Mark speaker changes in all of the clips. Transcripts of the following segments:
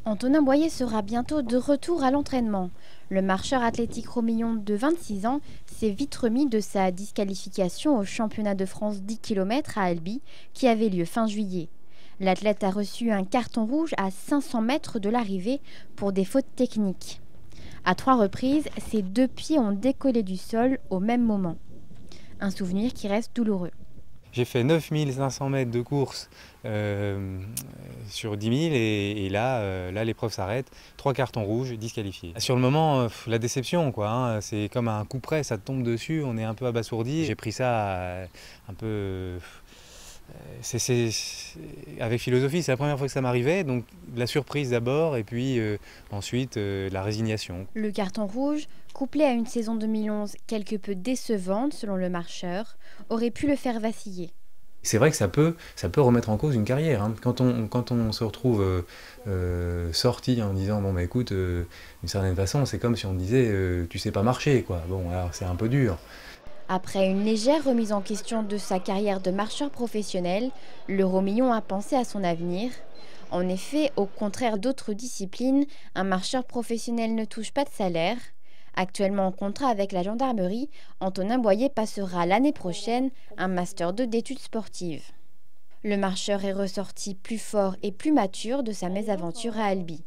Speaker 1: Antonin Boyer sera bientôt de retour à l'entraînement. Le marcheur athlétique romillon de 26 ans s'est vite remis de sa disqualification au championnat de France 10 km à Albi qui avait lieu fin juillet. L'athlète a reçu un carton rouge à 500 mètres de l'arrivée pour des fautes techniques. À 3 reprises, ses 2 pieds ont décollé du sol au même moment. Un souvenir qui reste douloureux.
Speaker 2: J'ai fait 9500 mètres de course sur 10 000 et là l'épreuve s'arrête. 3 cartons rouges, disqualifiés. Sur le moment, la déception, quoi, hein, c'est comme un coup près, ça te tombe dessus, on est un peu abasourdi. J'ai pris ça un peu avec philosophie, c'est la première fois que ça m'arrivait, donc la surprise d'abord et puis ensuite la résignation.
Speaker 1: Le carton rouge, couplé à une saison 2011 quelque peu décevante selon le marcheur, aurait pu le faire vaciller.
Speaker 2: C'est vrai que ça peut remettre en cause une carrière, hein. Quand on se retrouve sorti en disant bon bah écoute, d'une certaine façon c'est comme si on disait tu sais pas marcher, quoi. Bon, alors c'est un peu dur.
Speaker 1: Après une légère remise en question de sa carrière de marcheur professionnel, le Romillon a pensé à son avenir. En effet, au contraire d'autres disciplines, un marcheur professionnel ne touche pas de salaire. Actuellement en contrat avec la gendarmerie, Antonin Boyer passera l'année prochaine un master 2 d'études sportives. Le marcheur est ressorti plus fort et plus mature de sa mésaventure à Albi.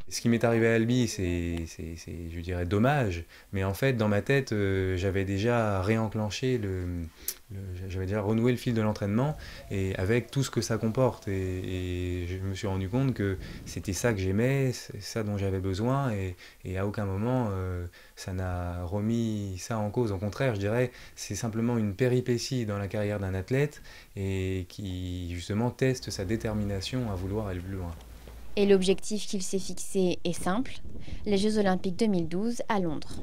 Speaker 2: Ce qui m'est arrivé à Albi, je dirais, dommage, mais en fait, dans ma tête, j'avais déjà réenclenché j'avais déjà renoué le fil de l'entraînement, et avec tout ce que ça comporte. Et je me suis rendu compte que c'était ça que j'aimais, c'est ça dont j'avais besoin, et à aucun moment, ça n'a remis ça en cause. Au contraire, je dirais, c'est simplement une péripétie dans la carrière d'un athlète, et qui, justement, teste sa détermination à vouloir aller plus loin.
Speaker 1: Et l'objectif qu'il s'est fixé est simple, les Jeux Olympiques 2012 à Londres.